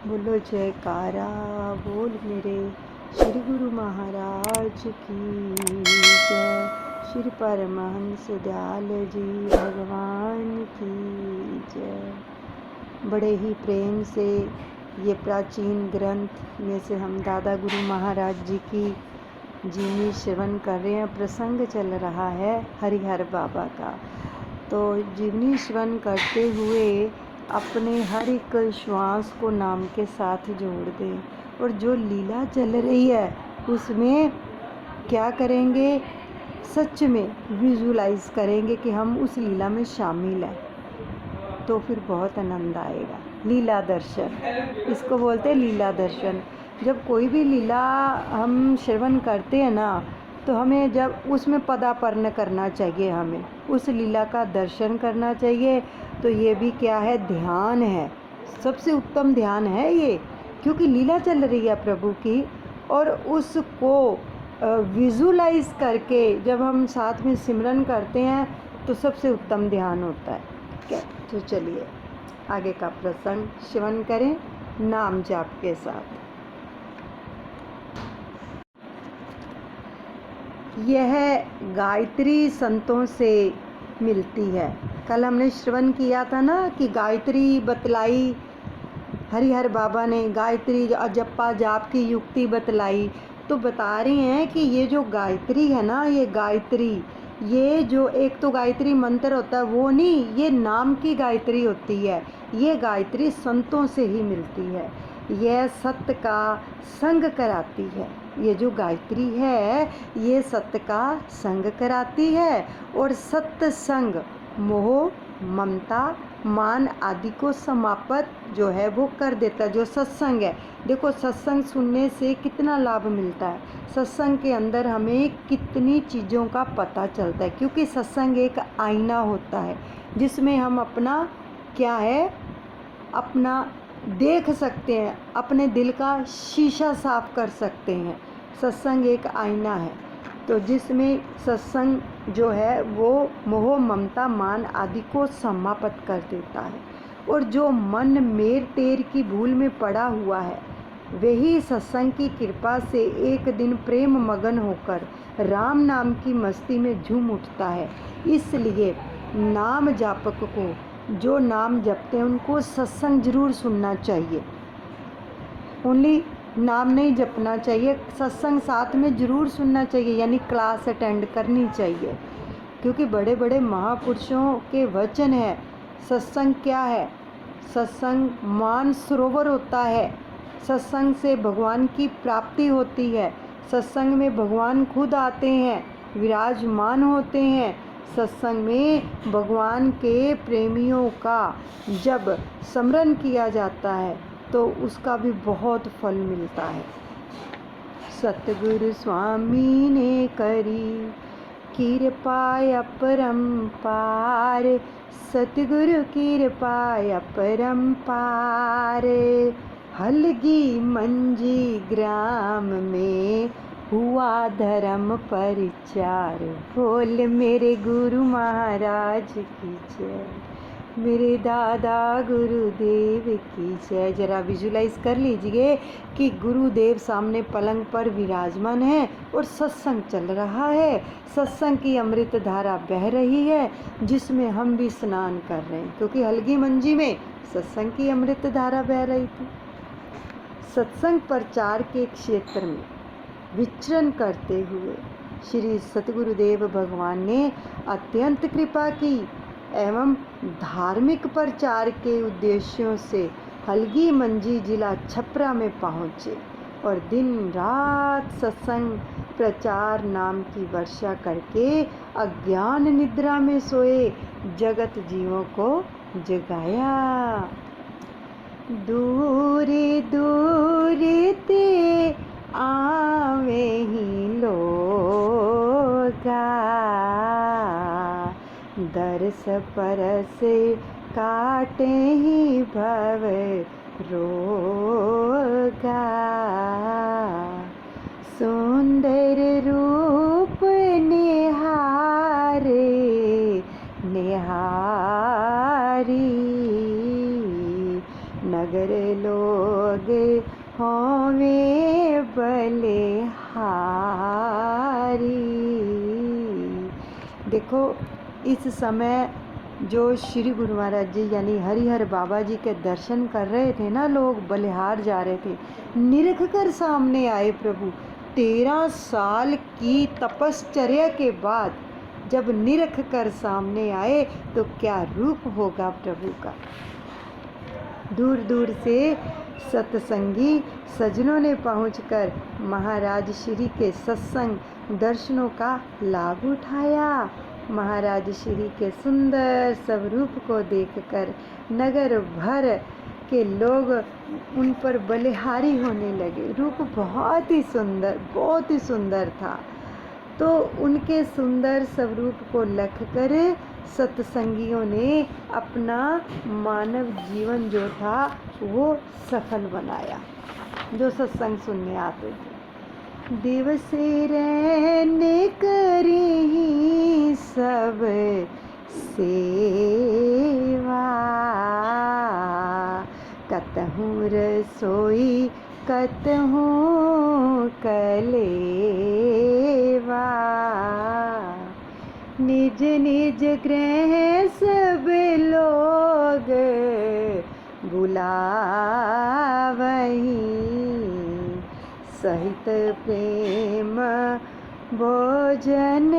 बोलो जयकारा बोल मेरे श्री गुरु महाराज की जय। श्री परमहंस दयाल जी भगवान की जय। बड़े ही प्रेम से ये प्राचीन ग्रंथ में से हम दादा गुरु महाराज जी की जीवनी श्रवण कर रहे हैं। प्रसंग चल रहा है हरिहर बाबा का। तो जीवनी श्रवण करते हुए अपने हर एक श्वास को नाम के साथ जोड़ दें और जो लीला चल रही है उसमें क्या करेंगे, सच में विजुलाइज करेंगे कि हम उस लीला में शामिल हैं, तो फिर बहुत आनंद आएगा। लीला दर्शन इसको बोलते हैं, लीला दर्शन। जब कोई भी लीला हम श्रवण करते हैं ना, तो हमें जब उसमें पदार्पण करना चाहिए, हमें उस लीला का दर्शन करना चाहिए। तो ये भी क्या है, ध्यान है, सबसे उत्तम ध्यान है ये, क्योंकि लीला चल रही है प्रभु की, और उसको विजुलाइज करके जब हम साथ में सिमरन करते हैं तो सबसे उत्तम ध्यान होता है। ठीक है, तो चलिए आगे का प्रसंग श्रवण करें नाम जाप के साथ। यह गायत्री संतों से मिलती है। कल हमने श्रवण किया था ना कि गायत्री बतलाई, हरिहर बाबा ने गायत्री जप्पा जाप की युक्ति बतलाई। तो बता रहे हैं कि ये जो गायत्री है ना, ये गायत्री, ये जो एक तो गायत्री मंत्र होता है वो नहीं, ये नाम की गायत्री होती है। ये गायत्री संतों से ही मिलती है। यह सत्य का संग कराती है। ये जो गायत्री है ये सत्य का संग कराती है, और सत्य संग मोह, ममता, मान आदि को समाप्त जो है वो कर देता है। जो सत्संग है, देखो सत्संग सुनने से कितना लाभ मिलता है। सत्संग के अंदर हमें कितनी चीज़ों का पता चलता है, क्योंकि सत्संग एक आईना होता है जिसमें हम अपना क्या है, अपना देख सकते हैं, अपने दिल का शीशा साफ कर सकते हैं। सत्संग एक आईना है, तो जिसमें सत्संग जो है वो मोह, ममता, मान आदि को समाप्त कर देता है। और जो मन मेर तेर की भूल में पड़ा हुआ है, वही सत्संग की कृपा से एक दिन प्रेम मगन होकर राम नाम की मस्ती में झूम उठता है। इसलिए नाम जापक को, जो नाम जपते हैं उनको सत्संग जरूर सुनना चाहिए। ओनली नाम नहीं जपना चाहिए, सत्संग साथ में ज़रूर सुनना चाहिए, यानी क्लास अटेंड करनी चाहिए, क्योंकि बड़े बड़े महापुरुषों के वचन है। सत्संग क्या है, सत्संग मान सरोवर होता है। सत्संग से भगवान की प्राप्ति होती है। सत्संग में भगवान खुद आते हैं, विराजमान होते हैं। सत्संग में भगवान के प्रेमियों का जब स्मरण किया जाता है तो उसका भी बहुत फल मिलता है। सतगुरु स्वामी ने करी कृपा अपरंपार, सतगुरु कृपा अपरंपार। हलगी मंजी ग्राम में हुआ धर्म परिचार। बोल मेरे गुरु महाराज की जय, मेरे दादा गुरुदेव की जय। जरा विजुलाइज कर लीजिए कि गुरुदेव सामने पलंग पर विराजमान है और सत्संग चल रहा है। सत्संग की अमृत धारा बह रही है, जिसमें हम भी स्नान कर रहे हैं, क्योंकि हलगी मंजी में सत्संग की अमृत धारा बह रही थी। सत्संग प्रचार के क्षेत्र में विचरण करते हुए श्री सतगुरुदेव भगवान ने अत्यंत कृपा की एवं धार्मिक प्रचार के उद्देश्यों से हलगी मंजी जिला छपरा में पहुँचे और दिन रात सत्संग प्रचार नाम की वर्षा करके अज्ञान निद्रा में सोए जगत जीवों को जगाया। दूर दूर ते आवे ही लोगा, दरस परस काटे ही भव रोगा। सुंदर रूप निहारे निहारी, नगर लोग होवे बलिहारी। देखो इस समय जो श्री गुरु महाराज जी यानी हरिहर बाबा जी के दर्शन कर रहे थे ना, लोग बलिहार जा रहे थे, निरख कर सामने आए प्रभु। 13 साल की तपश्चर्या के बाद जब निरख कर सामने आए तो क्या रूप होगा प्रभु का। दूर दूर से सत्संगी सज्जनों ने पहुंचकर महाराज श्री के सत्संग दर्शनों का लाभ उठाया। महाराज श्री के सुंदर स्वरूप को देखकर नगर भर के लोग उन पर बलिहारी होने लगे। रूप बहुत ही सुंदर था। तो उनके सुंदर स्वरूप को लख कर सत्संगियों ने अपना मानव जीवन जो था वो सफल बनाया, जो सत्संग सुनने आते थे। दिवस रहने करी सब सेवा, कतहूँ रसोई कतहूँ कलेवा, निज निज गृह सब लोग बुलावहीं, सहित प्रेम भोजन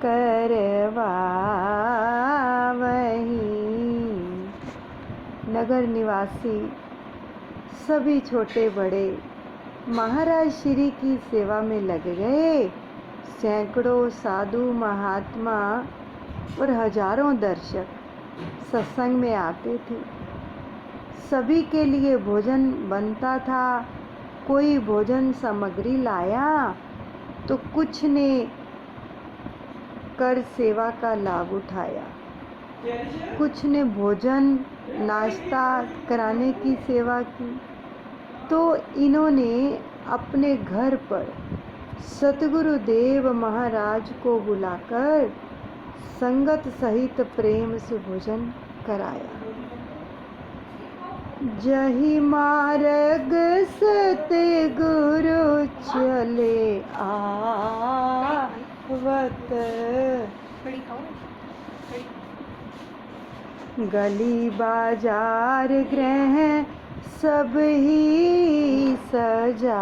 करवावहीं। नगर निवासी सभी छोटे बड़े महाराज श्री की सेवा में लग गए। सैकड़ों साधु महात्मा और हजारों दर्शक सत्संग में आते थे। सभी के लिए भोजन बनता था। कोई भोजन सामग्री लाया तो कुछ ने कर सेवा का लाभ उठाया, कुछ ने भोजन नाश्ता कराने की सेवा की। तो इन्होंने अपने घर पर सतगुरुदेव महाराज को बुलाकर संगत सहित प्रेम से भोजन कराया। जही मार्ग सतगुरु चले आवत, गली बाजार गृह सब ही सजावत,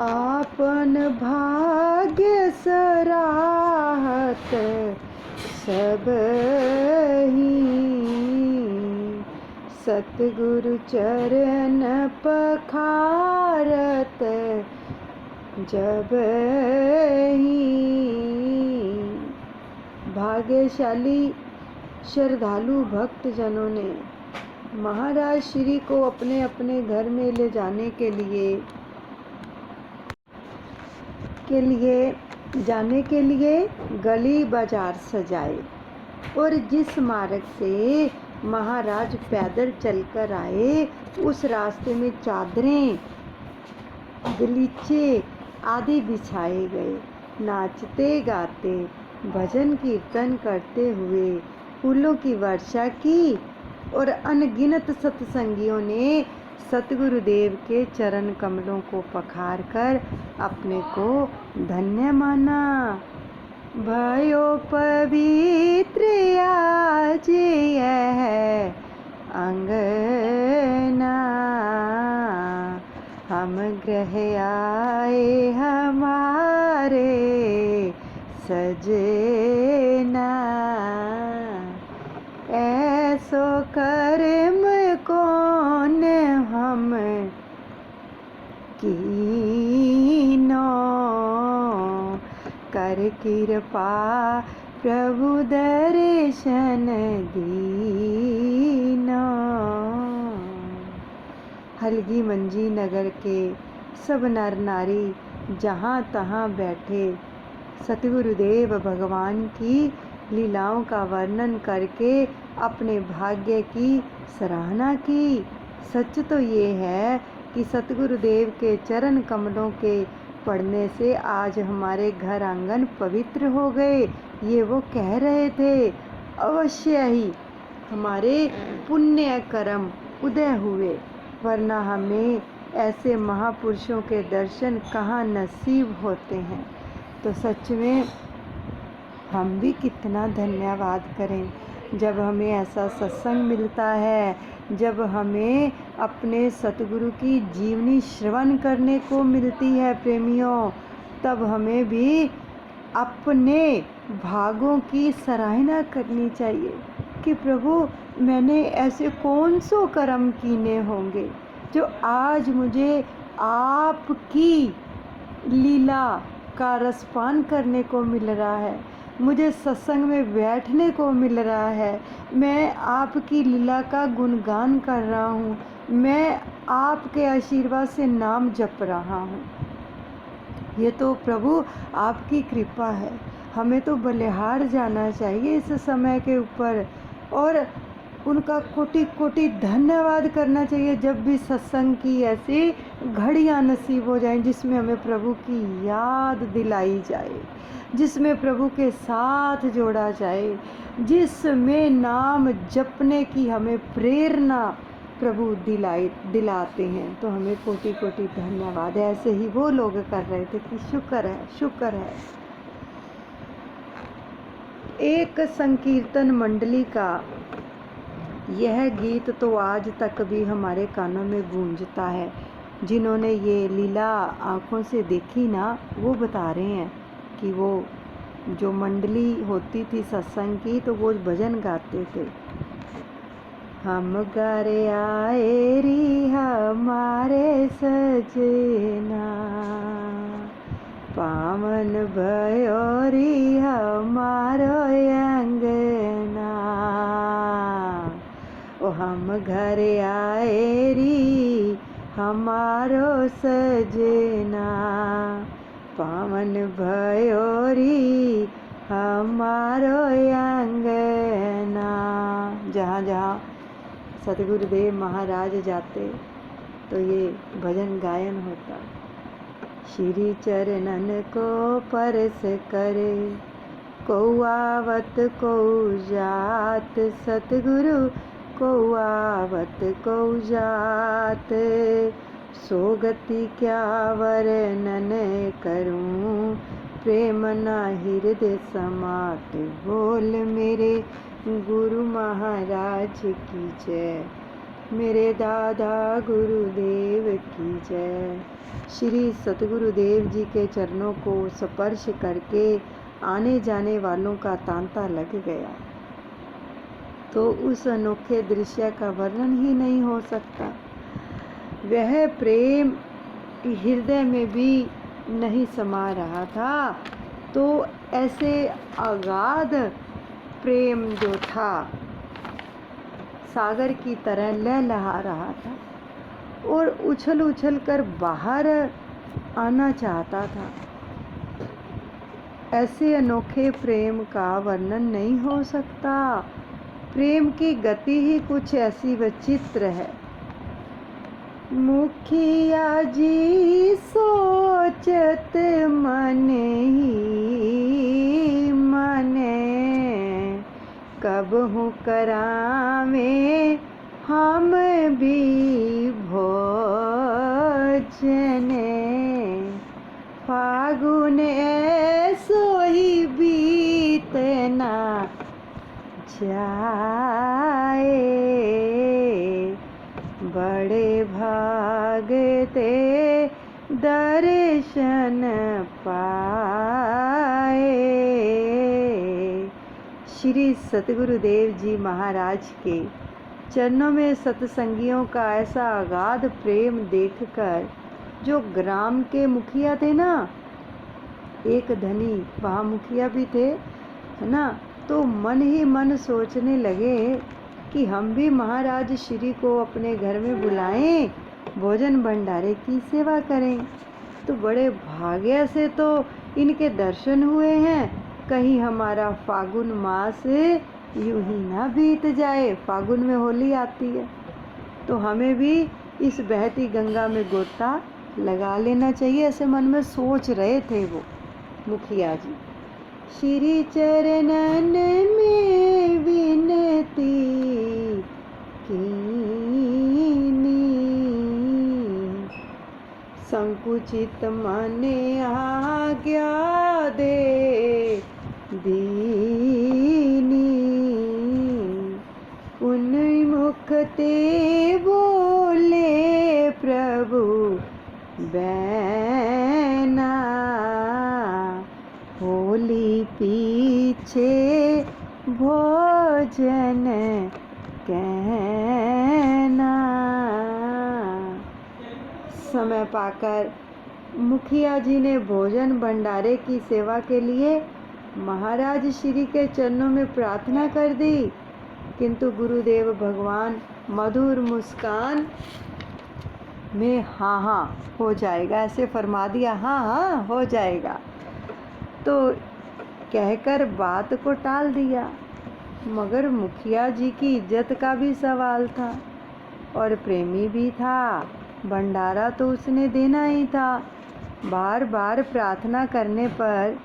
आपन भाग्य सराहत सब ही, सतगुरु चरण पखारत जब ही। भाग्यशाली श्रद्धालु भक्तजनों ने महाराज श्री को अपने अपने घर में ले जाने के लिए गली बाजार सजाए। और जिस मार्ग से महाराज पैदल चलकर आए उस रास्ते में चादरें, गलीचे आदि बिछाए गए। नाचते गाते भजन कीर्तन करते हुए फूलों की वर्षा की और अनगिनत सत्संगियों ने सतगुरुदेव के चरण कमलों को पखार कर अपने को धन्य माना। भयो पवित्र आज यह अंगना, हम गृह आए हमारे सजना, ऐसो कर्म कौन हम कीनो, कर कृपा प्रभु दर्शन दीनो। हलगी मंजी नगर के सब नर नारी जहाँ तहाँ बैठे सतगुरुदेव भगवान की लीलाओं का वर्णन करके अपने भाग्य की सराहना की। सच तो ये है कि सतगुरुदेव के चरण कमलों के पढ़ने से आज हमारे घर आंगन पवित्र हो गए, ये वो कह रहे थे। अवश्य ही हमारे पुण्य कर्म उदय हुए, वरना हमें ऐसे महापुरुषों के दर्शन कहाँ नसीब होते हैं। तो सच में हम भी कितना धन्यवाद करें जब हमें ऐसा सत्संग मिलता है, जब हमें अपने सतगुरु की जीवनी श्रवण करने को मिलती है प्रेमियों। तब हमें भी अपने भागों की सराहना करनी चाहिए कि प्रभु मैंने ऐसे कौन सो कर्म कीने होंगे जो आज मुझे आपकी लीला का रसपान करने को मिल रहा है, मुझे सत्संग में बैठने को मिल रहा है, मैं आपकी लीला का गुणगान कर रहा हूँ, मैं आपके आशीर्वाद से नाम जप रहा हूँ। ये तो प्रभु आपकी कृपा है। हमें तो बलिहार जाना चाहिए इस समय के ऊपर और उनका कोटि कोटि धन्यवाद करना चाहिए जब भी सत्संग की ऐसी घड़ियाँ नसीब हो जाएं जिसमें हमें प्रभु की याद दिलाई जाए, जिसमें प्रभु के साथ जोड़ा जाए, जिसमें नाम जपने की हमें प्रेरणा प्रभु दिलाते हैं। तो हमें कोटि कोटि धन्यवाद। ऐसे ही वो लोग कर रहे थे कि शुक्र है, शुक्र है। एक संकीर्तन मंडली का यह गीत तो आज तक भी हमारे कानों में गूंजता है। जिन्होंने ये लीला आँखों से देखी ना, वो बता रहे हैं कि वो जो मंडली होती थी सत्संग की, तो वो भजन गाते थे। हम घरे आए री हमारे सजना, पावन भयो री हमारो अंगना। ओ हम घरे आए री हमारो सजना, पावन भयो री हमारो अंगना। जहाँ जहाँ सतगुरुदेव महाराज जाते तो ये भजन गायन होता। श्री चरणन को परस करे, को आवत को जात, सतगुरु को आवत को जात। सो गति क्या वर्णन करूं, प्रेम ना हृदय समात। बोल मेरे गुरु महाराज की जय, मेरे दादा गुरुदेव की जय। श्री सतगुरुदेव जी के चरणों को स्पर्श करके आने जाने वालों का तांता लग गया तो उस अनोखे दृश्य का वर्णन ही नहीं हो सकता। वह प्रेम हृदय में भी नहीं समा रहा था, तो ऐसे अगाध प्रेम जो था सागर की तरह लहलहा रहा था और उछल उछल कर बाहर आना चाहता था। ऐसे अनोखे प्रेम का वर्णन नहीं हो सकता। प्रेम की गति ही कुछ ऐसी विचित्र है। मुखिया जी सोचत मन ही मने, कब हूँ करावे हम भी भोजने। फागुन ऐसो ही बीतना जाए, बड़े भागते दर्शन पाए। श्री सतगुरुदेव जी महाराज के चरणों में सत्संगियों का ऐसा अगाध प्रेम देखकर जो ग्राम के मुखिया थे ना, एक धनी वहाँ मुखिया भी थे, है ना, तो मन ही मन सोचने लगे कि हम भी महाराज श्री को अपने घर में बुलाएं, भोजन भंडारे की सेवा करें। तो बड़े भाग्य से तो इनके दर्शन हुए हैं, कहीं हमारा फागुन मास यूं ही ना बीत जाए। फागुन में होली आती है तो हमें भी इस बहती गंगा में गोता लगा लेना चाहिए, ऐसे मन में सोच रहे थे वो मुखिया जी। श्री चरणन में विनती कीनी, संकुचित मन आज्ञा दे दीनी, उन्मुख ते बोले प्रभु बैना, होली पीछे भोजन कहना। समय पाकर मुखिया जी ने भोजन भंडारे की सेवा के लिए महाराज श्री के चरणों में प्रार्थना कर दी, किंतु गुरुदेव भगवान मधुर मुस्कान में हाँ हाँ हो जाएगा ऐसे फरमा दिया, हाँ हाँ हो जाएगा, तो कहकर बात को टाल दिया। मगर मुखिया जी की इज्जत का भी सवाल था और प्रेमी भी था, भंडारा तो उसने देना ही था। बार बार प्रार्थना करने पर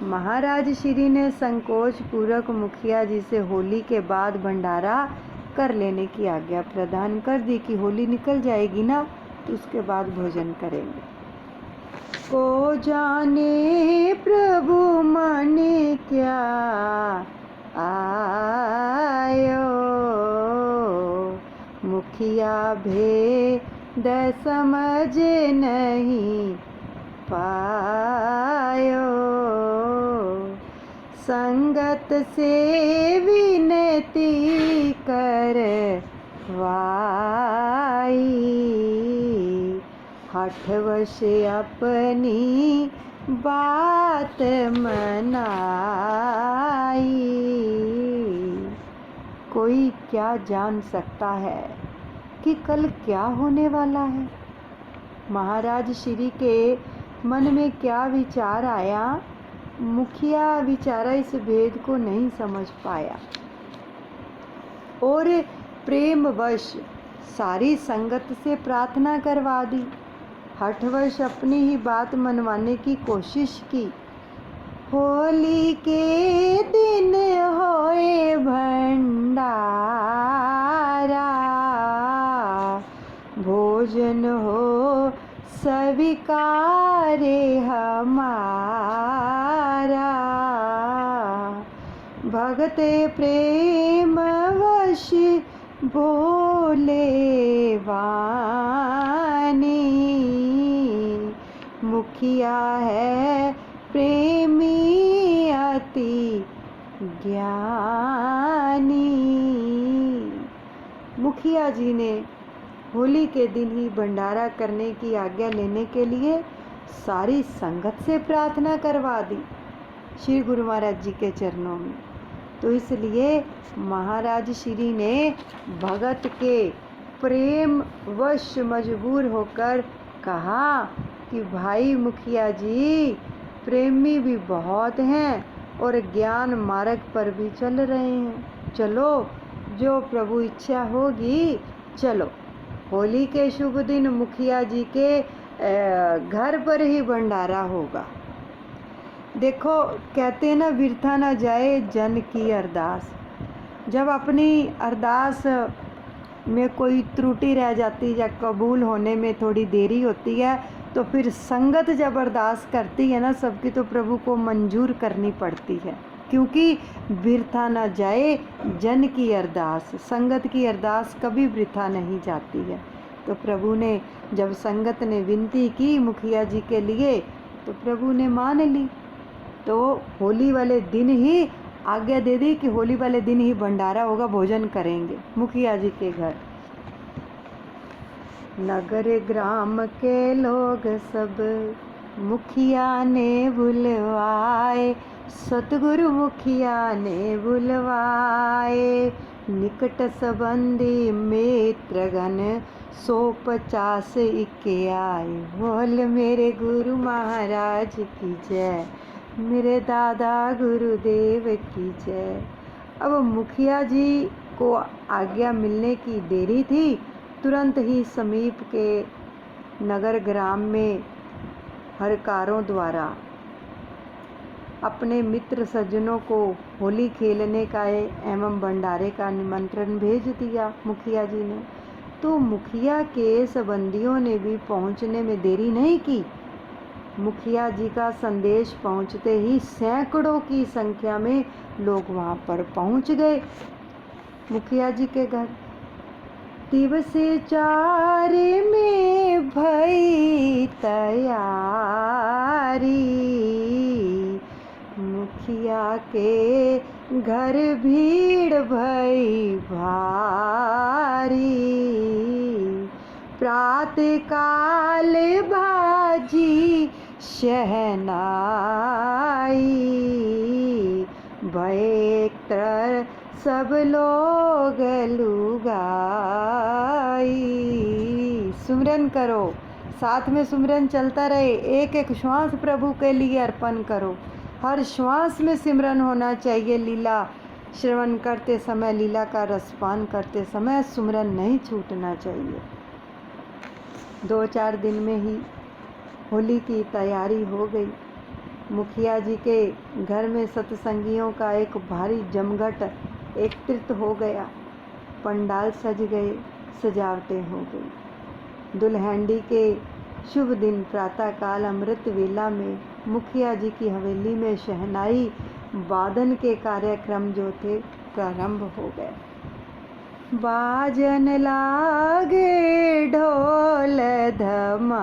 महाराज श्री ने संकोच पूर्वक मुखिया जी से होली के बाद भंडारा कर लेने की आज्ञा प्रदान कर दी कि होली निकल जाएगी ना तो उसके बाद भोजन करेंगे। को जाने प्रभु माने क्या आयो, मुखिया भेद समझ नहीं पायो, संगत से विनती करवाई, हठवश अपनी बात मनाई। कोई क्या जान सकता है कि कल क्या होने वाला है। महाराज श्री के मन में क्या विचार आया, मुखिया बेचारा इस भेद को नहीं समझ पाया और प्रेमवश सारी संगत से प्रार्थना करवा दी, हठवश अपनी ही बात मनवाने की कोशिश की। होली के दिन होए भंडारा, भोजन हो स्वीकारे हमारा, भगते प्रेम वश बोले वाणी, मुखिया है प्रेमी अति ज्ञानी। मुखिया जी ने होली के दिन ही भंडारा करने की आज्ञा लेने के लिए सारी संगत से प्रार्थना करवा दी श्री गुरु महाराज जी के चरणों में। तो इसलिए महाराज श्री ने भगत के प्रेम वश मजबूर होकर कहा कि भाई मुखिया जी प्रेमी भी बहुत हैं और ज्ञान मार्ग पर भी चल रहे हैं, चलो जो प्रभु इच्छा होगी चलो। होली के शुभ दिन मुखिया जी के घर पर ही भंडारा होगा। देखो कहते हैं ना, बिरथा ना जाए जन की अरदास। जब अपनी अरदास में कोई त्रुटि रह जाती या कबूल होने में थोड़ी देरी होती है तो फिर संगत जब अरदास करती है ना सबकी, तो प्रभु को मंजूर करनी पड़ती है, क्योंकि बिरथा ना जाए जन की अरदास। संगत की अरदास कभी वृथा नहीं जाती है। तो प्रभु ने जब संगत ने विनती की मुखिया जी के लिए तो प्रभु ने मान ली। तो होली वाले दिन ही आज्ञा दे दी कि होली वाले दिन ही भंडारा होगा, भोजन करेंगे मुखिया जी के घर। नगर ग्राम के लोग सब मुखिया ने बुलवाए, सतगुरु मुखिया ने बुलवाए। निकट संबंधी मित्रगण 150 इक्के आए, बोल मेरे गुरु महाराज की जय, मेरे दादा गुरुदेव की जय। अब मुखिया जी को आज्ञा मिलने की देरी थी, तुरंत ही समीप के नगर ग्राम में हरकारों द्वारा अपने मित्र सज्जनों को होली खेलने का एवं भंडारे का निमंत्रण भेज दिया मुखिया जी ने। तो मुखिया के संबंधियों ने भी पहुंचने में देरी नहीं की। मुखिया जी का संदेश पहुंचते ही सैकड़ों की संख्या में लोग वहां पर पहुंच गए मुखिया जी के घर। दिवस 4 में भई तैयारी, मुखिया के घर भीड़ भई भारी। प्रातः काल बाजी शहनाई, भय तर सब लोग लुगाई। सुमिरन करो, साथ में सुमिरन चलता रहे। एक एक श्वास प्रभु के लिए अर्पण करो। हर श्वास में सिमरन होना चाहिए। लीला श्रवण करते समय, लीला का रसपान करते समय सुमिरन नहीं छूटना चाहिए। 2-4 दिन में ही होली की तैयारी हो गई। मुखिया जी के घर में सत्संगियों का एक भारी जमघट एकत्रित हो गया। पंडाल सज गए, सजावटें हो गई। दुल्हनडी के शुभ दिन प्रातःकाल अमृत वेला में मुखिया जी की हवेली में शहनाई वादन के कार्यक्रम जो थे प्रारंभ हो गए। बाजन लागे ढोल धमामा,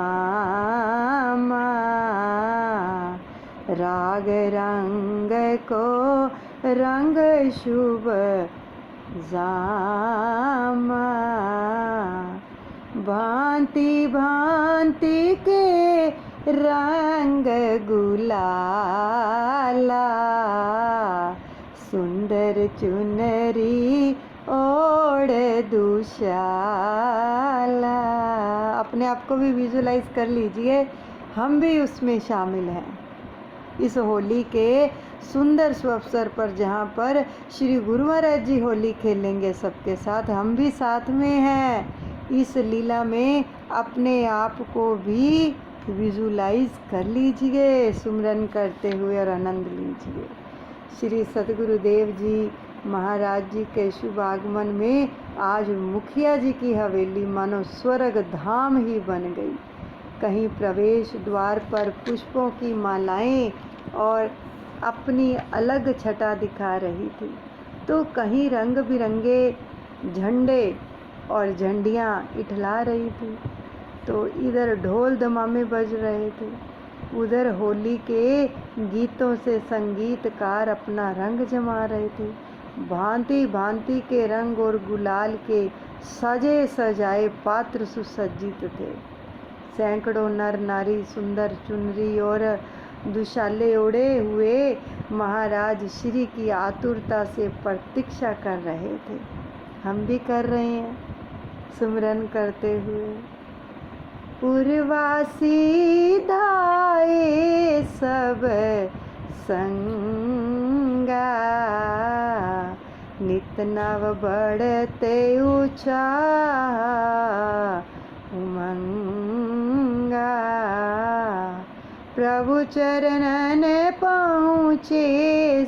राग रंग को रंग शुभ जामा। भांति भांति के रंग गुलाला, सुंदर चुनरी ओढ़ दुशाला। अपने आप को भी विजुलाइज कर लीजिए, हम भी उसमें शामिल हैं इस होली के सुंदर अवसर पर, जहाँ पर श्री गुरु महाराज जी होली खेलेंगे सबके साथ। हम भी साथ में हैं इस लीला में। अपने आप को भी विजुलाइज कर लीजिए सुमिरन करते हुए और आनंद लीजिए। श्री सतगुरुदेव जी महाराज जी के शुभ आगमन में आज मुखिया जी की हवेली मानो स्वर्ग धाम ही बन गई। कहीं प्रवेश द्वार पर पुष्पों की मालाएं और अपनी अलग छटा दिखा रही थी, तो कहीं रंग बिरंगे झंडे और झंडियाँ इठला रही थी। तो इधर ढोल दमामे बज रहे थे, उधर होली के गीतों से संगीतकार अपना रंग जमा रहे थे। भांति भांति के रंग और गुलाल के सजे सजाए पात्र सुसज्जित थे। सैकड़ों नर नारी सुंदर चुनरी और दुशाले ओढ़े हुए महाराज श्री की आतुरता से प्रतीक्षा कर रहे थे। हम भी कर रहे हैं सुमिरन करते हुए। पुरवासी धाये सब संगा, नित नव बढ़ते ऊंचा उमंगा। प्रभु चरणन पहुँचे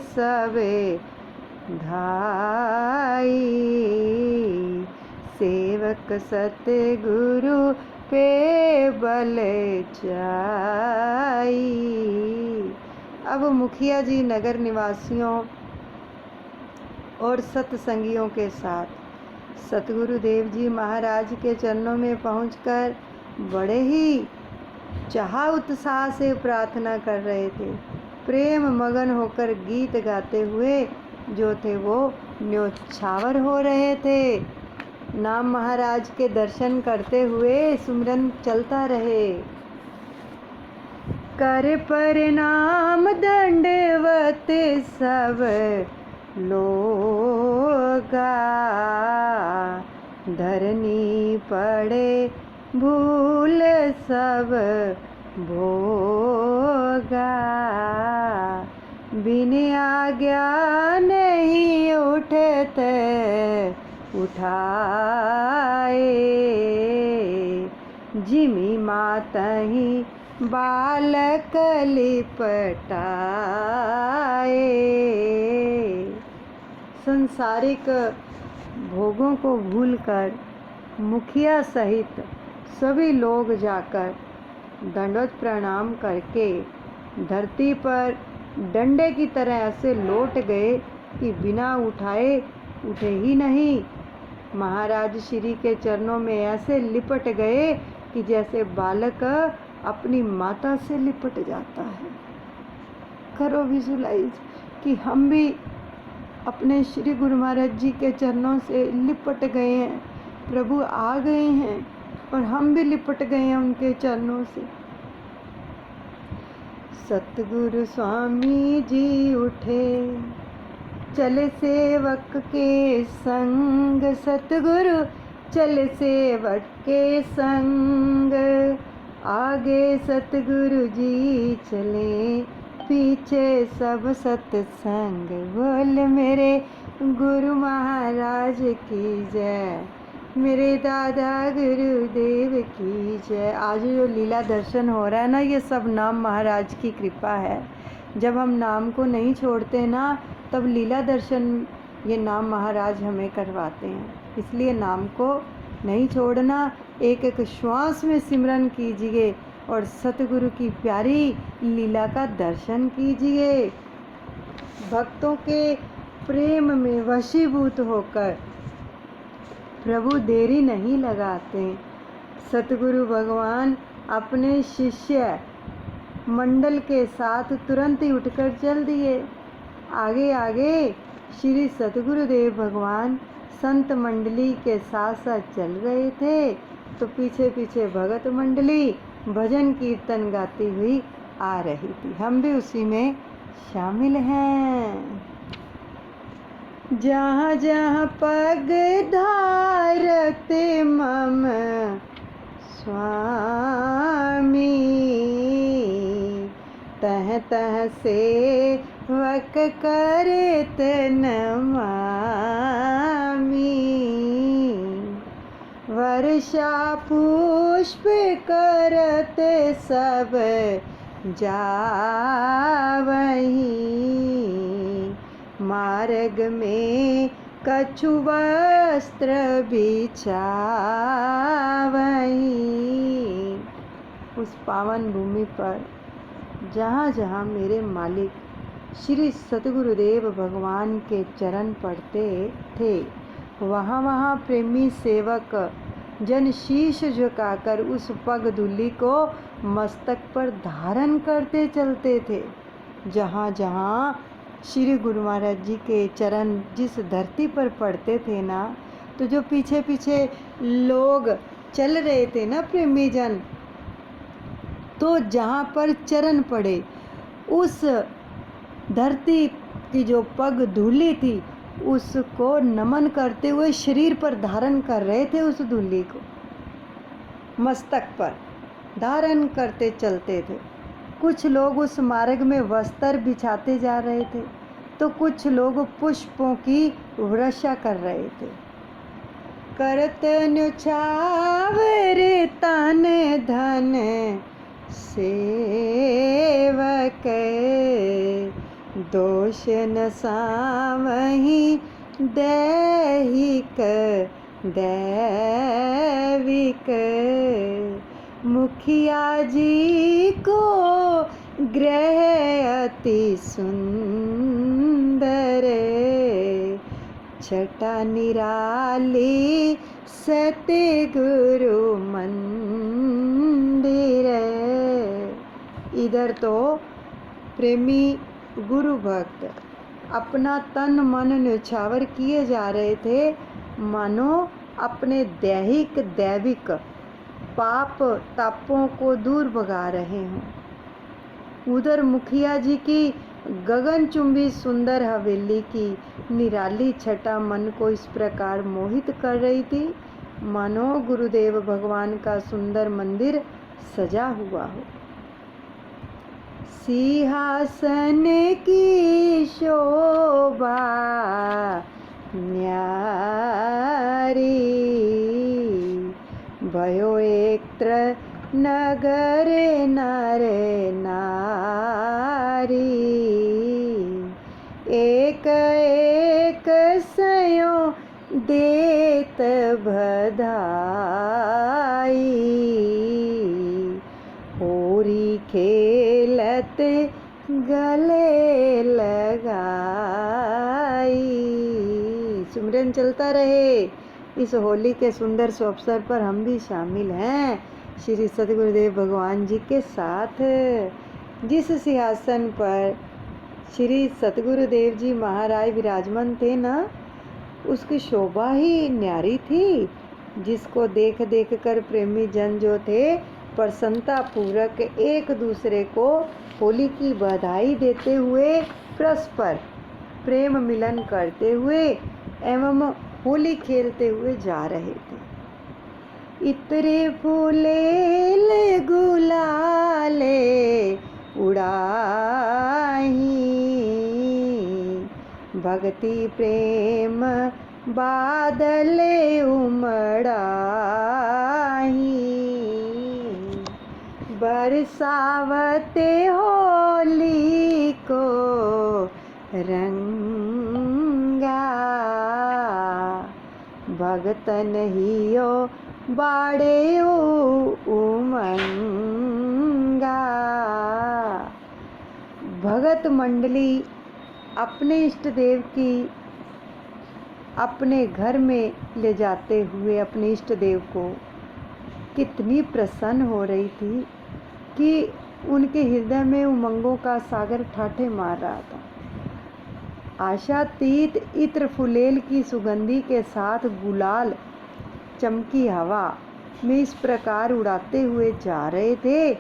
सबे धाई, सेवक सतगुरु पे बल जाई। अब मुखिया जी नगर निवासियों और सत्संगियों के साथ सतगुरुदेव जी महाराज के चरणों में पहुंचकर बड़े ही चाह उत्साह से प्रार्थना कर रहे थे। प्रेम मगन होकर गीत गाते हुए जो थे वो न्योछावर हो रहे थे। नाम महाराज के दर्शन करते हुए सुमिरन चलता रहे। कर प्रणाम दंडवत सब लोगा, धरनी पड़े भूल सब भोगा। बिन आज्ञा नहीं उठते उठाए, जिमी मातही बालक लिपटाए। संसारिक भोगों को भूलकर मुखिया सहित सभी लोग जाकर दंडवत प्रणाम करके धरती पर डंडे की तरह ऐसे लौट गए कि बिना उठाए उठे ही नहीं। महाराज श्री के चरणों में ऐसे लिपट गए कि जैसे बालक अपनी माता से लिपट जाता है। करो विजुलाइज कि हम भी अपने श्री गुरु महाराज जी के चरणों से लिपट गए हैं, प्रभु आ गए हैं और हम भी लिपट गए हैं उनके चरणों से। सतगुरु स्वामी जी उठे चले सेवक के संग, सतगुरु चले सेवक के संग, आगे सतगुरु जी चले पीछे सब सत्संग। बोल मेरे गुरु महाराज की जय, मेरे दादा गुरुदेव की जय। आज जो लीला दर्शन हो रहा है ना, ये सब नाम महाराज की कृपा है। जब हम नाम को नहीं छोड़ते ना, तब लीला दर्शन ये नाम महाराज हमें करवाते हैं। इसलिए नाम को नहीं छोड़ना, एक एक श्वास में सिमरन कीजिए और सतगुरु की प्यारी लीला का दर्शन कीजिए। भक्तों के प्रेम में वशीभूत होकर प्रभु देरी नहीं लगाते। सतगुरु भगवान अपने शिष्य मंडल के साथ तुरंत ही उठकर चल दिए। आगे आगे श्री सतगुरुदेव भगवान संत मंडली के साथ साथ चल रहे थे, तो पीछे पीछे भगत मंडली भजन कीर्तन गाती हुई आ रही थी। हम भी उसी में शामिल हैं। जहाँ जहाँ पग धारते मम स्वामी, तह तह सेवक करत नमामि। वर्षा पुष्प करत सब जावहीं, मार्ग में कछु वस्त्र बिछावहीं। उस पावन भूमि पर जहाँ जहाँ मेरे मालिक श्री सतगुरुदेव भगवान के चरण पड़ते थे, वहाँ वहाँ प्रेमी सेवक जन शीश झुकाकर उस पग धूलि को मस्तक पर धारण करते चलते थे। जहाँ जहाँ श्री गुरु महाराज जी के चरण जिस धरती पर पड़ते थे ना, तो जो पीछे पीछे लोग चल रहे थे ना प्रेमी जन, तो जहाँ पर चरण पड़े उस धरती की जो पग धूली थी, उसको नमन करते हुए शरीर पर धारण कर रहे थे। उस धूली को मस्तक पर धारण करते चलते थे। कुछ लोग उस मार्ग में वस्त्र बिछाते जा रहे थे, तो कुछ लोग पुष्पों की वर्षा कर रहे थे। करत न्युछावर तन धन सेवक, दोष न सावहीं दैहिक दैविक। मुखिया जी को ग्रह अति सुंदर, छटा निराली सतगुरु मंदिर। इधर तो प्रेमी गुरु भक्त अपना तन मन न्यौछावर किए जा रहे थे, मानो अपने दैहिक दैविक पाप तापों को दूर भगा रहे हों। उधर मुखिया जी की गगनचुंबी सुंदर हवेली की निराली छटा मन को इस प्रकार मोहित कर रही थी, मानो गुरुदेव भगवान का सुंदर मंदिर सजा हुआ हो। सिंहासन की शोभा न्यारी, भयो एकत्र नगर नर नारी, एक एक सयो देत बधाई, होरी खेलत गले लगाई। सिमरन चलता रहे। इस होली के सुंदर से अवसर पर हम भी शामिल हैं श्री सतगुरुदेव भगवान जी के साथ। जिस सिंहासन पर श्री सतगुरुदेव जी महाराज विराजमान थे ना, उसकी शोभा ही न्यारी थी, जिसको देख देख कर प्रेमी जन जो थे प्रसन्नता पूर्वक एक दूसरे को होली की बधाई देते हुए परस्पर प्रेम मिलन करते हुए एवं होली खेलते हुए जा रहे थे। इतरे फूलेल गुलाले उड़ाही, भक्ति प्रेम बादले उमड़ाही, बरसावते होली को रंगा, भगतन हियो बाड़े उमंगा। भगत मंडली अपने इष्ट देव की अपने घर में ले जाते हुए अपने इष्ट देव को कितनी प्रसन्न हो रही थी कि उनके हृदय में उमंगों का सागर ठाठे मार रहा था। आशातीत इत्र फुलेल की सुगंधी के साथ गुलाल चमकी हवा में इस प्रकार उड़ाते हुए जा रहे थे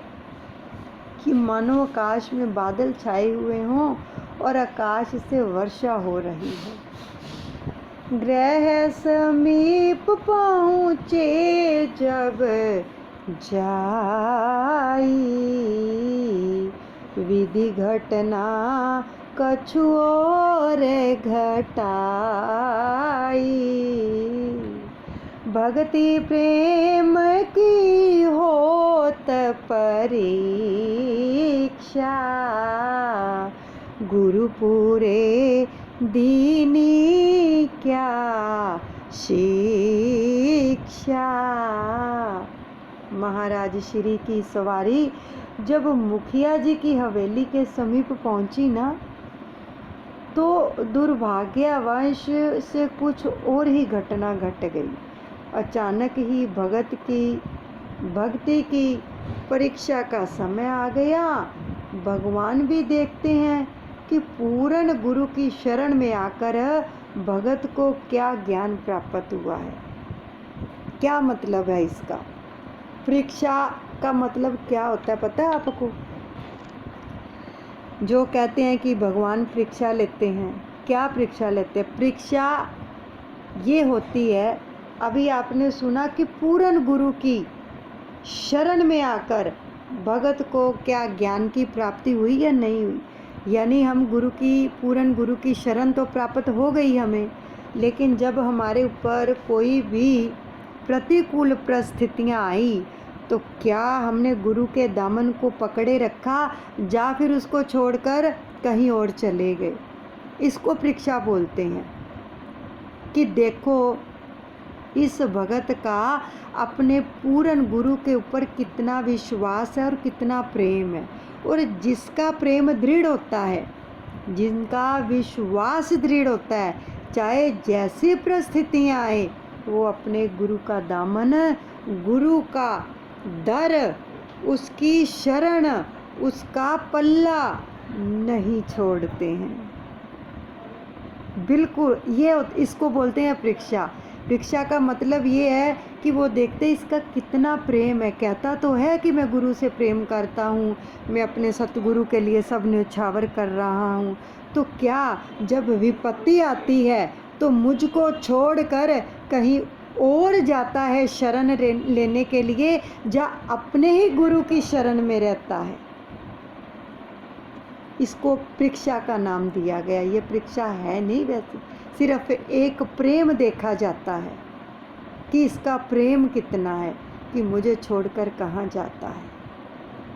कि मानो आकाश में बादल छाए हुए हों और आकाश से वर्षा हो रही है। ग्रह समीप पहुँचे जब जाई, विधि घटना कछु और घटाई, भक्ति प्रेम की होत परीक्षा, गुरु पूरे दीनी क्या शिक्षा। महाराज श्री की सवारी जब मुखिया जी की हवेली के समीप पहुंची ना, तो दुर्भाग्यवश से कुछ और ही घटना घट गई। अचानक ही भक्ति की परीक्षा का समय आ गया। भगवान भी देखते हैं कि पूर्ण गुरु की शरण में आकर भगत को क्या ज्ञान प्राप्त हुआ है। क्या मतलब है इसका? परीक्षा का मतलब क्या होता है पता है आपको? जो कहते हैं कि भगवान परीक्षा लेते हैं, क्या परीक्षा लेते हैं? परीक्षा ये होती है, अभी आपने सुना कि पूर्ण गुरु की शरण में आकर भगत को क्या ज्ञान की प्राप्ति हुई या नहीं हुई। यानी हम पूर्ण गुरु की शरण तो प्राप्त हो गई हमें, लेकिन जब हमारे ऊपर कोई भी प्रतिकूल परिस्थितियाँ आई तो क्या हमने गुरु के दामन को पकड़े रखा या फिर उसको छोड़कर कहीं और चले गए। इसको परीक्षा बोलते हैं कि देखो इस भगत का अपने पूर्ण गुरु के ऊपर कितना विश्वास है और कितना प्रेम है। और जिसका प्रेम दृढ़ होता है, जिनका विश्वास दृढ़ होता है, चाहे जैसी परिस्थितियाँ आए, वो अपने गुरु का दामन, गुरु का दर, उसकी शरण, उसका पल्ला नहीं छोड़ते हैं। बिल्कुल, ये इसको बोलते हैं परीक्षा। परीक्षा का मतलब ये है कि वो देखते इसका कितना प्रेम है। कहता तो है कि मैं गुरु से प्रेम करता हूँ, मैं अपने सतगुरु के लिए सब न्यौछावर कर रहा हूँ, तो क्या जब विपत्ति आती है तो मुझको छोड़कर कहीं और जाता है शरण लेने के लिए, या अपने ही गुरु की शरण में रहता है। इसको परीक्षा का नाम दिया गया। ये परीक्षा है नहीं, वैसे सिर्फ एक प्रेम देखा जाता है कि इसका प्रेम कितना है। कि मुझे छोड़कर कहाँ जाता है।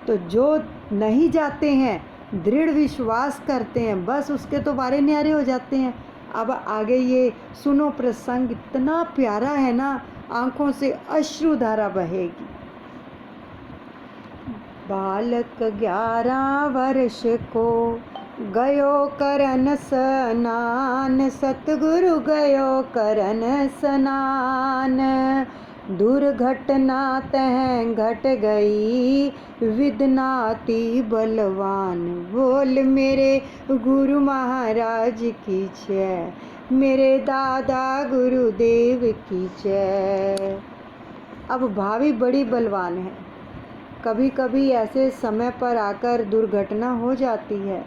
तो जो नहीं जाते हैं, दृढ़ विश्वास करते हैं, बस उसके तो बारे न्यारे हो जाते हैं। अब आगे ये सुनो प्रसंग, इतना प्यारा है ना, आंखों से अश्रुधारा बहेगी। बालक 11 वर्ष को गयो करन स्नान, सतगुरु गयो करन स्नान। दुर्घटना तह घट गई, विदनाति बलवान। बोल मेरे गुरु महाराज की जय, मेरे दादा गुरुदेव की जय। अब भावी बड़ी बलवान है। कभी कभी ऐसे समय पर आकर दुर्घटना हो जाती है,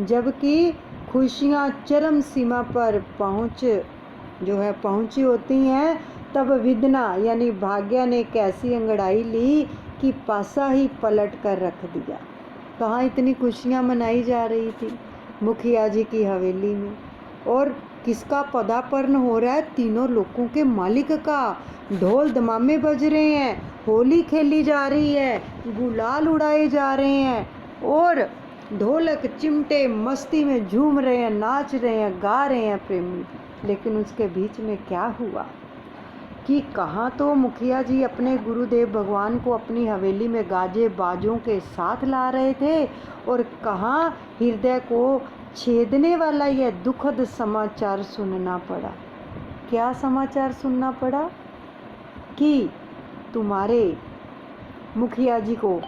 जबकि खुशियाँ चरम सीमा पर पहुँची होती हैं, तब विदना यानी भाग्य ने कैसी अंगड़ाई ली कि पासा ही पलट कर रख दिया। कहाँ इतनी खुशियाँ मनाई जा रही थी मुखिया जी की हवेली में, और किसका पदार्पण हो रहा है? तीनों लोगों के मालिक का। ढोल दमामे बज रहे हैं, होली खेली जा रही है, गुलाल उड़ाए जा रहे हैं, और ढोलक चिमटे मस्ती में झूम रहे हैं, नाच रहे हैं, गा रहे हैं प्रेमी। लेकिन उसके बीच में क्या हुआ कि कहाँ तो मुखिया जी अपने गुरुदेव भगवान को अपनी हवेली में गाजे बाजों के साथ ला रहे थे, और कहाँ हृदय को छेदने वाला यह दुखद समाचार सुनना पड़ा। क्या समाचार सुनना पड़ा? कि तुम्हारे मुखिया जी को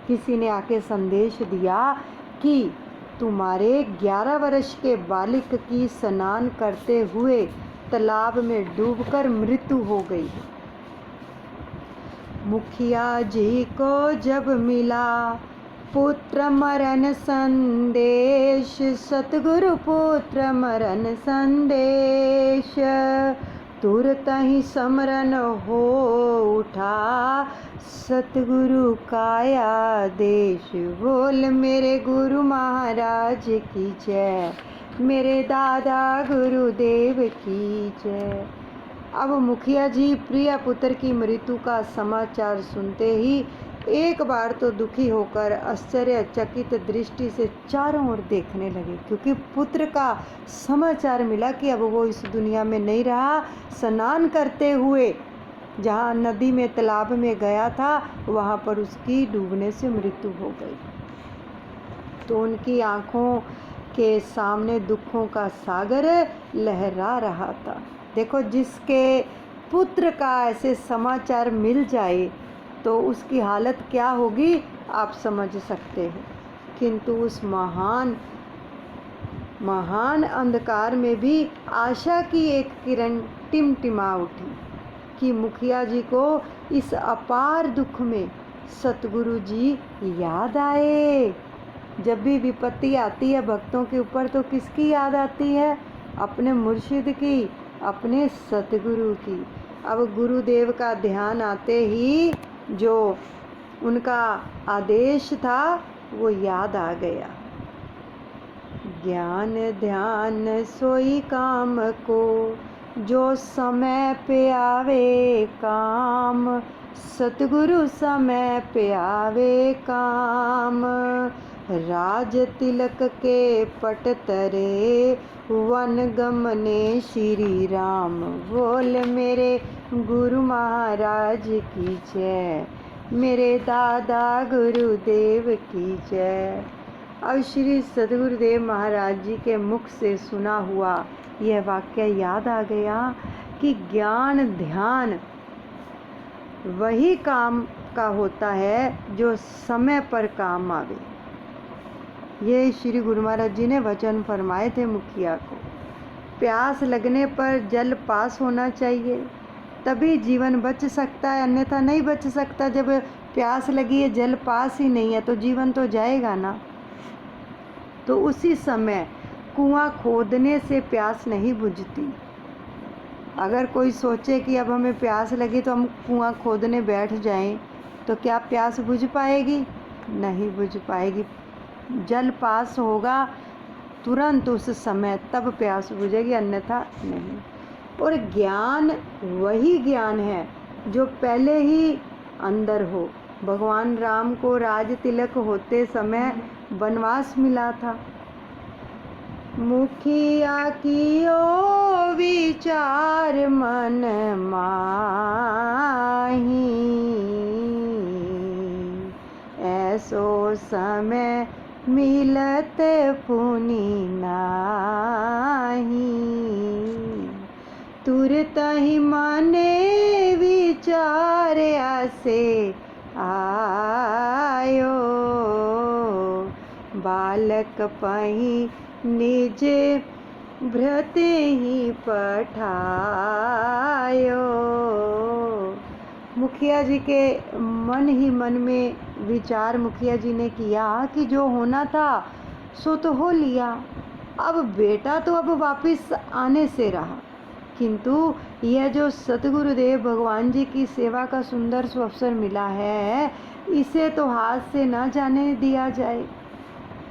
किसी ने आके संदेश दिया कि तुम्हारे 11 वर्ष के बालिक की स्नान करते हुए तालाब में डूबकर मृत्यु हो गई। मुखिया जी को जब मिला पुत्र मरण संदेश, सतगुरु पुत्र मरण संदेश, तुरत ही समरण हो उठा सतगुरु का आदेश। बोल मेरे गुरु महाराज की जय, मेरे दादा गुरुदेव की जय। अब मुखिया जी प्रिय पुत्र की मृत्यु का समाचार सुनते ही एक बार तो दुखी होकर आश्चर्यचकित दृष्टि से चारों ओर देखने लगे, क्योंकि पुत्र का समाचार मिला कि अब वो इस दुनिया में नहीं रहा। स्नान करते हुए जहाँ नदी में तालाब में गया था, वहाँ पर उसकी डूबने से मृत्यु हो गई। तो उनकी आँखों के सामने दुखों का सागर लहरा रहा था। देखो, जिसके पुत्र का ऐसे समाचार मिल जाए तो उसकी हालत क्या होगी आप समझ सकते हैं। किंतु उस महान अंधकार में भी आशा की एक किरण टिमटिमा उठी कि मुखिया जी को इस अपार दुख में सतगुरु जी याद आए। जब भी विपत्ति आती है भक्तों के ऊपर तो किसकी याद आती है? अपने मुर्शिद की, अपने सतगुरु की। अब गुरुदेव का ध्यान आते ही जो उनका आदेश था वो याद आ गया। ज्ञान ध्यान सोई काम को, जो समय पे आवे काम, सतगुरु समय पे आवे काम। राज तिलक के पट तरे, वन गमने श्री राम। बोल मेरे गुरु महाराज की जय, मेरे दादा गुरुदेव की जय। अब श्री सद्गुरुदेव महाराज जी के मुख से सुना हुआ यह वाक्य याद आ गया कि ज्ञान ध्यान वही काम का होता है जो समय पर काम आवे। ये श्री गुरु महाराज जी ने वचन फरमाए थे मुखिया को। प्यास लगने पर जल पास होना चाहिए, तभी जीवन बच सकता है, अन्यथा नहीं बच सकता। जब प्यास लगी है, जल पास ही नहीं है तो जीवन तो जाएगा ना। तो उसी समय कुआं खोदने से प्यास नहीं बुझती। अगर कोई सोचे कि अब हमें प्यास लगी तो हम कुआं खोदने बैठ जाएं, तो क्या प्यास बुझ पाएगी? नहीं बुझ पाएगी। जल पास होगा तुरंत उस समय, तब प्यास बुझेगी, अन्यथा नहीं। और ज्ञान वही ज्ञान है जो पहले ही अंदर हो। भगवान राम को राज तिलक होते समय वनवास मिला था। मुखिया की ओ विचार मन माही, ऐसो समय मिलत पुनि नाही। तुरत ही मने विचार ऐसे आयो, बालक पही निज भ्रत ही पठायो। मुखिया जी के मन ही मन में विचार मुखिया जी ने किया कि जो होना था सो तो हो लिया, अब बेटा तो अब वापस आने से रहा, किंतु यह जो सतगुरुदेव भगवान जी की सेवा का सुंदर अवसर मिला है, इसे तो हाथ से ना जाने दिया जाए।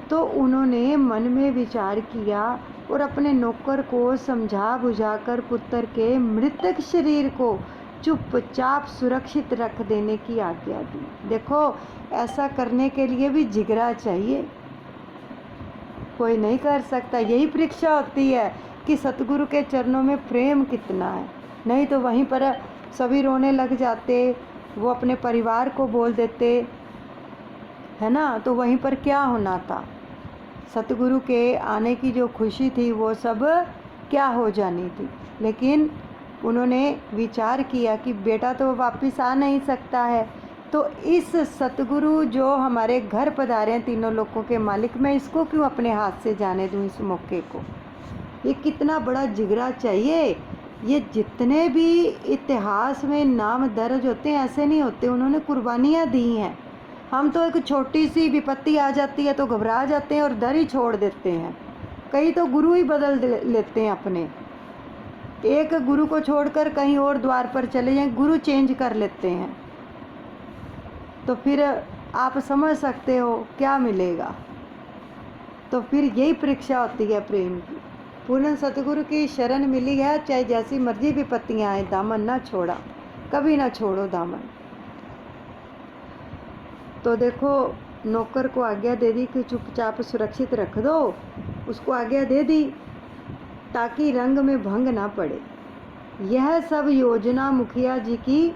तो उन्होंने मन में विचार किया और अपने नौकर को समझा बुझाकर पुत्र के मृतक शरीर को चुपचाप सुरक्षित रख देने की आज्ञा दी। देखो, ऐसा करने के लिए भी जिगरा चाहिए, कोई नहीं कर सकता। यही परीक्षा होती है कि सतगुरु के चरणों में प्रेम कितना है। नहीं तो वहीं पर सभी रोने लग जाते, वो अपने परिवार को बोल देते, है ना, तो वहीं पर क्या होना था। सतगुरु के आने की जो खुशी थी वो सब क्या हो जानी थी। लेकिन उन्होंने विचार किया कि बेटा तो वापस आ नहीं सकता है, तो इस सतगुरु जो हमारे घर पधारे हैं तीनों लोगों के मालिक, मैं इसको क्यों अपने हाथ से जाने दूं इस मौके को। ये कितना बड़ा जिगरा चाहिए। ये जितने भी इतिहास में नाम दर्ज होते हैं ऐसे नहीं होते, उन्होंने कुर्बानियाँ दी हैं। हम तो एक छोटी सी विपत्ति आ जाती है तो घबरा जाते हैं और दर ही छोड़ देते हैं। कई तो गुरु ही बदल लेते हैं अपने, एक गुरु को छोड़कर कहीं और द्वार पर चले जाएं, गुरु चेंज कर लेते हैं। तो फिर आप समझ सकते हो क्या मिलेगा। तो फिर यही परीक्षा होती है प्रेम की। पूर्ण सतगुरु की शरण मिली है, चाहे जैसी मर्जी विपत्तियाँ आए, दामन ना छोड़ा, कभी ना छोड़ो दामन। तो देखो, नौकर को आज्ञा दे दी कि चुपचाप सुरक्षित रख दो, उसको आज्ञा दे दी ताकि रंग में भंग ना पड़े। यह सब योजना मुखिया जी की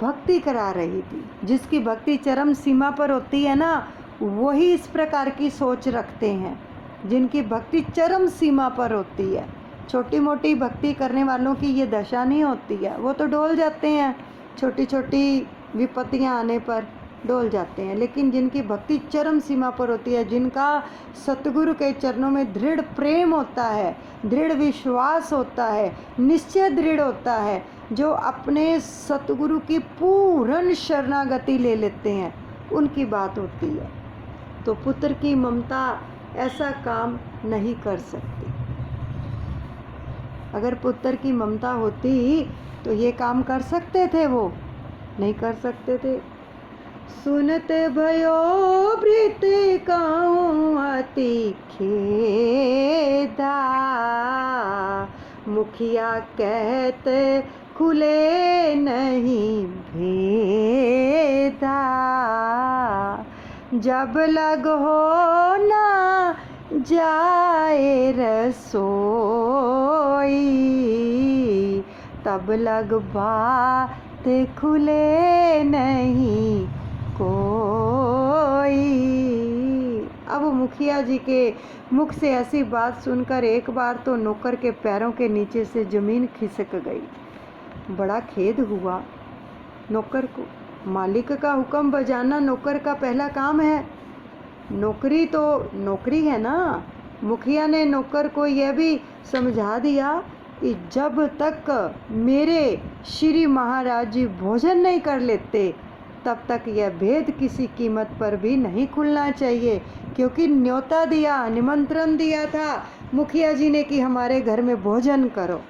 भक्ति करा रही थी। जिसकी भक्ति चरम सीमा पर होती है ना, वही इस प्रकार की सोच रखते हैं। जिनकी भक्ति चरम सीमा पर होती है, छोटी मोटी भक्ति करने वालों की ये दशा नहीं होती है, वो तो डोल जाते हैं, छोटी छोटी विपत्तियां आने पर डोल जाते हैं। लेकिन जिनकी भक्ति चरम सीमा पर होती है, जिनका सतगुरु के चरणों में दृढ़ प्रेम होता है, दृढ़ विश्वास होता है, निश्चय दृढ़ होता है, जो अपने सतगुरु की पूर्ण शरणागति ले लेते हैं, उनकी बात होती है। तो पुत्र की ममता ऐसा काम नहीं कर सकती। अगर पुत्र की ममता होती तो ये काम कर सकते थे, वो नहीं कर सकते थे। सुनत भयो भृत कहूँ अति खेदा, मुखिया कहत खुले नहीं भेदा। जब लग हो ना जाए रसोई, तब लग बात खुले नहीं कोई। अब मुखिया जी के मुख से ऐसी बात सुनकर एक बार तो नौकर के पैरों के नीचे से जमीन खिसक गई। बड़ा खेद हुआ नौकर को। मालिक का हुक्म बजाना नौकर का पहला काम है। नौकरी तो नौकरी है ना। मुखिया ने नौकर को यह भी समझा दिया कि जब तक मेरे श्री महाराज जी भोजन नहीं कर लेते, तब तक यह भेद किसी कीमत पर भी नहीं खुलना चाहिए। क्योंकि न्योता दिया, निमंत्रण दिया था मुखिया जी ने कि हमारे घर में भोजन करो।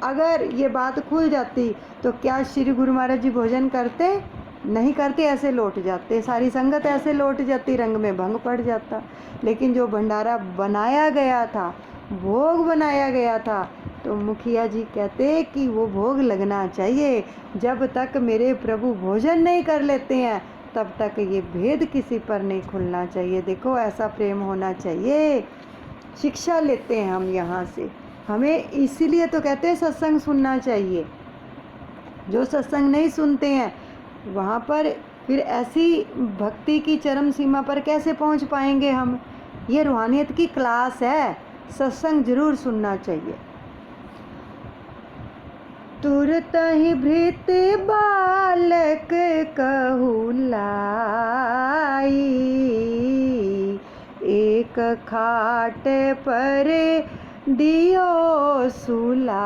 अगर ये बात खुल जाती तो क्या श्री गुरु महाराज जी भोजन करते? नहीं करते, ऐसे लौट जाते, सारी संगत ऐसे लौट जाती, रंग में भंग पड़ जाता। लेकिन जो भंडारा बनाया गया था, भोग बनाया गया था, तो मुखिया जी कहते कि वो भोग लगना चाहिए, जब तक मेरे प्रभु भोजन नहीं कर लेते हैं तब तक ये भेद किसी पर नहीं खुलना चाहिए। देखो ऐसा प्रेम होना चाहिए। शिक्षा लेते हैं हम यहाँ से, हमें इसीलिए तो कहते हैं सत्संग सुनना चाहिए। जो सत्संग नहीं सुनते हैं वहाँ पर फिर ऐसी भक्ति की चरम सीमा पर कैसे पहुँच पाएंगे हम। ये रूहानियत की क्लास है, सत्संग जरूर सुनना चाहिए। तुरत ही भृत बालक कहूलाई, एक खाट पर दियो सुलाई,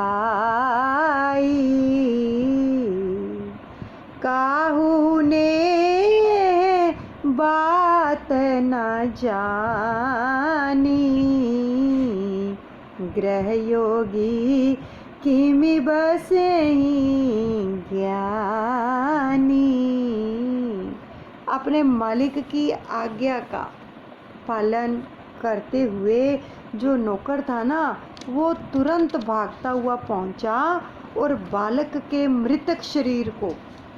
काहू ने बात न जानी, ग्रह योगी किमि बसहि ज्ञानी। अपने मालिक की आज्ञा का पालन करते हुए जो नौकर था ना, वो तुरंत भागता हुआ पहुंचा और बालक के मृतक शरीर को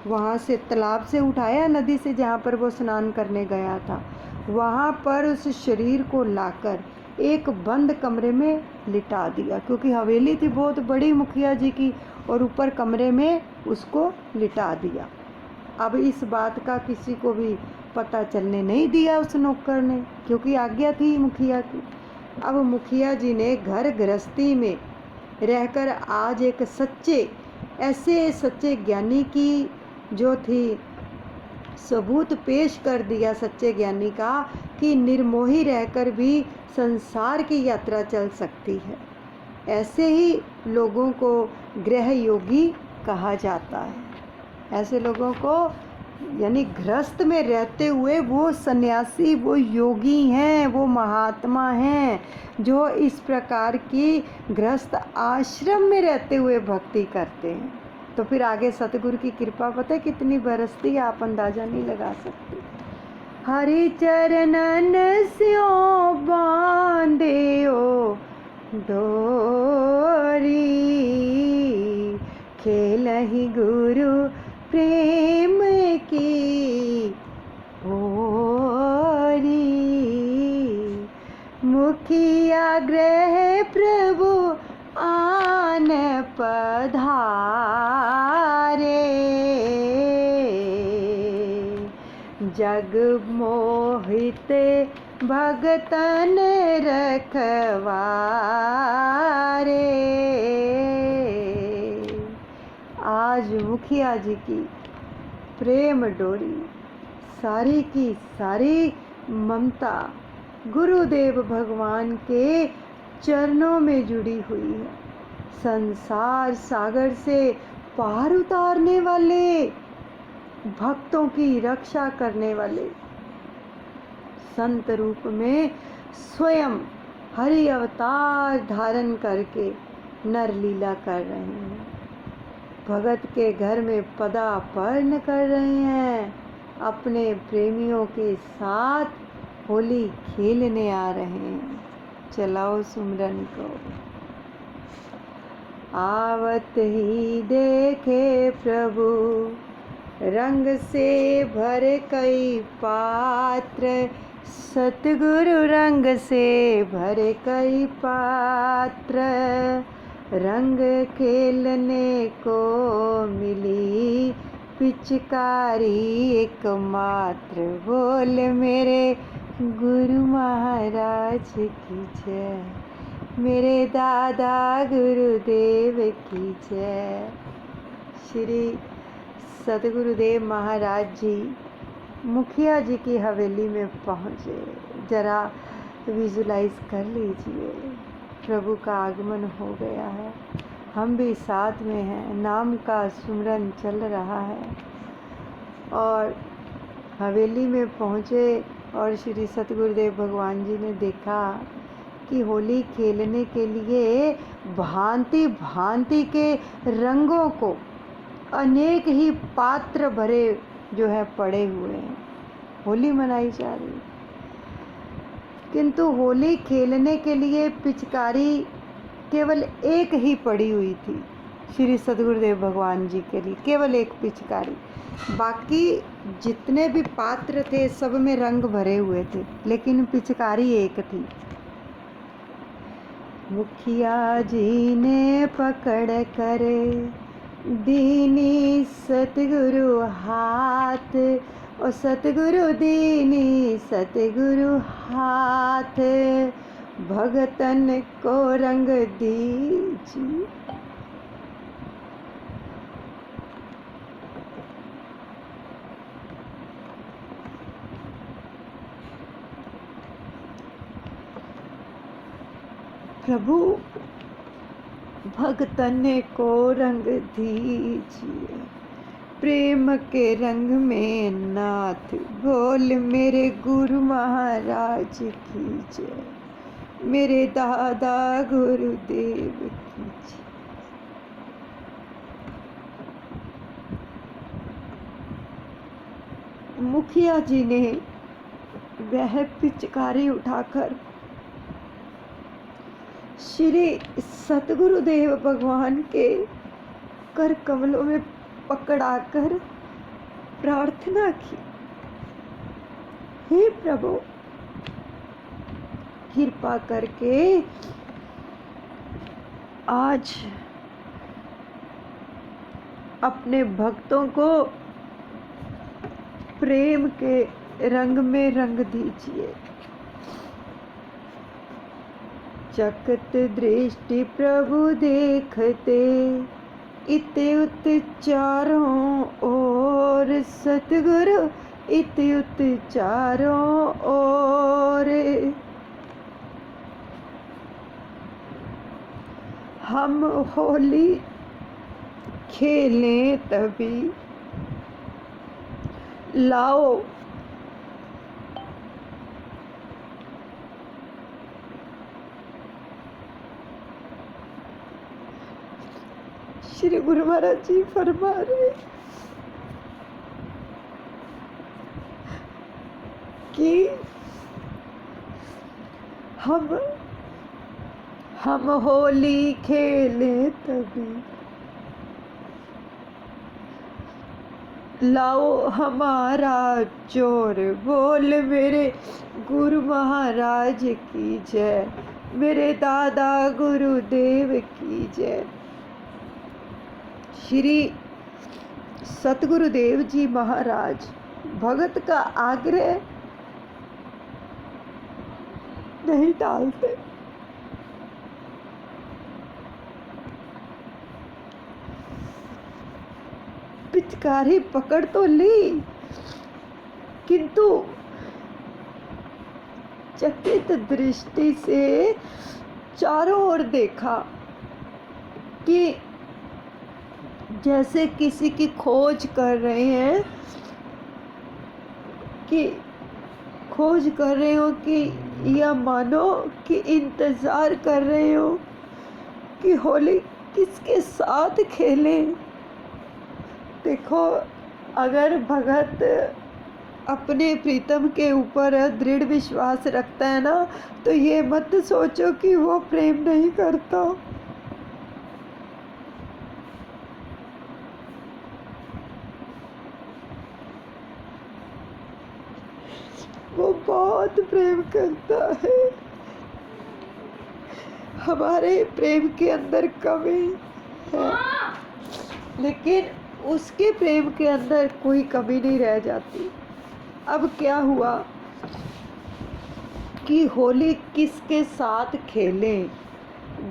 वहाँ से तालाब से उठाया, नदी से जहाँ पर वो स्नान करने गया था, वहाँ पर उस शरीर को लाकर एक बंद कमरे में लिटा दिया, क्योंकि हवेली थी बहुत बड़ी मुखिया जी की, और ऊपर कमरे में उसको लिटा दिया। अब इस बात का किसी को भी पता चलने नहीं दिया उस नौकर ने, क्योंकि आज्ञा थी मुखिया की। अब मुखिया जी ने घर गृहस्थी में रहकर आज एक ऐसे सच्चे ज्ञानी की जो थी सबूत पेश कर दिया, सच्चे ज्ञानी का, कि निर्मोही रहकर भी संसार की यात्रा चल सकती है। ऐसे ही लोगों को गृह योगी कहा जाता है। ऐसे लोगों को यानी गृहस्थ में रहते हुए वो सन्यासी, वो योगी हैं, वो महात्मा हैं जो इस प्रकार की गृहस्थ आश्रम में रहते हुए भक्ति करते हैं। तो फिर आगे सतगुरु की कृपा पता है कितनी बरसती है, आप अंदाजा नहीं लगा सकते। हरि चरणन स्यों बांधेओ डोरी, खेलहि गुरु प्रेम की होरी, मुखिया ग्रह प्रभु आन पधारे, जग मोहित भगतन रखवारे। आज मुखिया जी की प्रेम डोरी सारी की सारी ममता गुरुदेव भगवान के चरणों में जुड़ी हुई है। संसार सागर से पार उतारने वाले, भक्तों की रक्षा करने वाले संत रूप में स्वयं हरि अवतार धारण करके नर लीला कर रहे हैं। भगत के घर में पदार्पण कर रहे हैं, अपने प्रेमियों के साथ होली खेलने आ रहे हैं। चलाओ सुमरन को। आवत ही देखे प्रभु रंग से भर कई पात्र, सतगुरु रंग से भर कई पात्र, रंग खेलने को मिली पिचकारी एकमात्र। बोल मेरे गुरु महाराज की जय, मेरे दादा गुरुदेव की जय। श्री सतगुरुदेव महाराज जी मुखिया जी की हवेली में पहुँचे। जरा विजुलाइज कर लीजिए, प्रभु का आगमन हो गया है, हम भी साथ में हैं, नाम का सुमरन चल रहा है। और हवेली में पहुँचे और श्री सतगुरुदेव भगवान जी ने देखा कि होली खेलने के लिए भांति भांति के रंगों को अनेक ही पात्र भरे जो है पड़े हुए हैं, होली मनाई जा रही है। किंतु होली खेलने के लिए पिचकारी केवल एक ही पड़ी हुई थी श्री सद्गुरुदेव भगवान जी के लिए, केवल एक पिचकारी। बाकी जितने भी पात्र थे सब में रंग भरे हुए थे, लेकिन पिचकारी एक थी। मुखिया जी ने पकड़ कर दीनी सतगुरु हाथ, और सतगुरु दीनी सतगुरु हाथ, भगतन को रंग दीजिए। प्रभु भगतन को रंग दीजिए, प्रेम के रंग में नाथ, बोल मेरे गुरु महाराज की जय, मेरे दादा गुरुदेव की जय। मुखिया जी ने वह पिचकारी उठाकर श्री सतगुरुदेव भगवान के कर कमलों में पकड़ाकर प्रार्थना की, हे प्रभु कृपा करके आज अपने भक्तों को प्रेम के रंग में रंग दीजिए। चकित दृष्टि प्रभु देखते, इत उत चारों ओर, सतगुरु इत उत चारों ओर। हम होली खेलें तभी, लाओ श्री गुरु महाराज जी फरमा रहे कि हम होली खेलें तभी, लाओ हमारा चोर, बोल मेरे गुरु महाराज की जय, मेरे दादा गुरुदेव की जय। श्री सतगुरुदेव जी महाराज भगत का आग्रह नहीं टालते। पिचकारी पकड़ तो ली, किंतु चकित दृष्टि से चारों ओर देखा कि जैसे किसी की खोज कर रहे हैं, कि खोज कर रहे हो, कि या मानो कि इंतज़ार कर रहे हो कि होली किसके साथ खेलें। देखो, अगर भगत अपने प्रीतम के ऊपर दृढ़ विश्वास रखता है ना, तो ये मत सोचो कि वो प्रेम नहीं करता। वो बहुत प्रेम करता है। हमारे प्रेम के अंदर कमी है, लेकिन उसके प्रेम के अंदर कोई कमी नहीं रह जाती। अब क्या हुआ कि होली किसके साथ खेलें।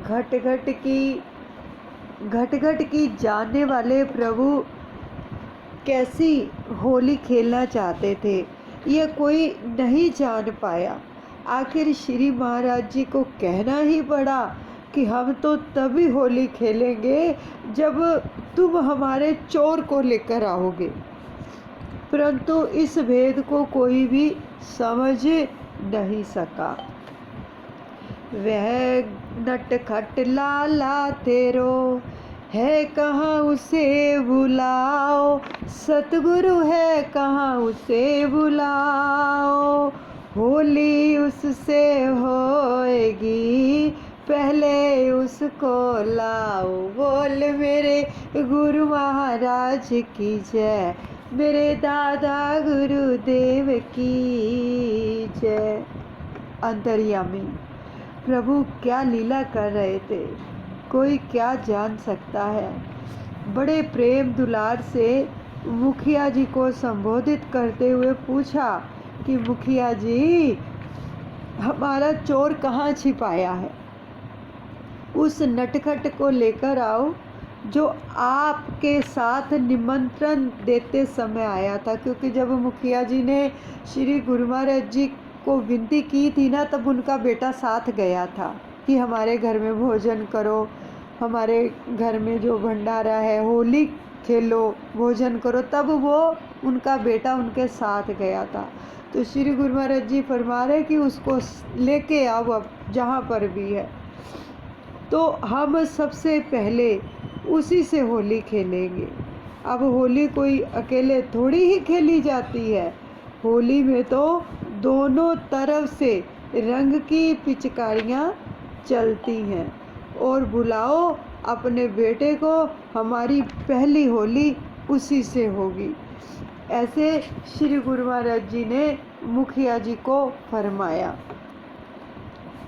घट घट की जानने वाले प्रभु कैसी होली खेलना चाहते थे, ये कोई नहीं जान पाया। आखिर श्री महाराज जी को कहना ही पड़ा कि हम तो तभी होली खेलेंगे जब तुम हमारे चोर को लेकर आओगे। परंतु इस भेद को कोई भी समझ नहीं सका। वह नटखट लाला तेरो है कहाँ उसे बुलाओ, सतगुरु है कहाँ उसे बुलाओ। होली उससे होएगी पहले उसको लाओ। बोल मेरे गुरु महाराज की जय, मेरे दादा गुरुदेव की जय। अंतर्यामी प्रभु क्या लीला कर रहे थे, कोई क्या जान सकता है। बड़े प्रेम दुलार से मुखिया जी को संबोधित करते हुए पूछा कि मुखिया जी, हमारा चोर कहाँ छिपाया है? उस नटखट को लेकर आओ जो आपके साथ निमंत्रण देते समय आया था। क्योंकि जब मुखिया जी ने श्री गुरु महाराज जी को विनती की थी ना, तब उनका बेटा साथ गया था कि हमारे घर में भोजन करो, हमारे घर में जो भंडारा है, होली खेलो, भोजन करो, तब वो उनका बेटा उनके साथ गया था। तो श्री गुरु महाराज जी फरमा रहे कि उसको लेके आओ अब जहाँ पर भी है। तो हम सबसे पहले उसी से होली खेलेंगे। अब होली कोई अकेले थोड़ी ही खेली जाती है, होली में तो दोनों तरफ से रंग की पिचकारियाँ चलती हैं। और बुलाओ अपने बेटे को, हमारी पहली होली उसी से होगी। ऐसे श्री गुरु महाराज जी ने मुखिया जी को फरमाया।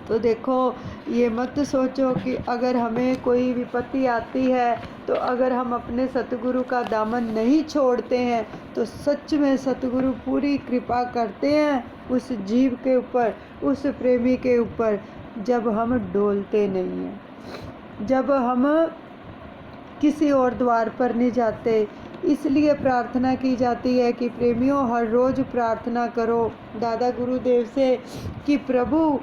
तो देखो, ये मत सोचो कि अगर हमें कोई विपत्ति आती है तो अगर हम अपने सतगुरु का दामन नहीं छोड़ते हैं तो सच में सतगुरु पूरी कृपा करते हैं उस जीव के ऊपर, उस प्रेमी के ऊपर, जब हम डोलते नहीं हैं, जब हम किसी और द्वार पर नहीं जाते। इसलिए प्रार्थना की जाती है कि प्रेमियों, हर रोज़ प्रार्थना करो दादा गुरुदेव से कि प्रभु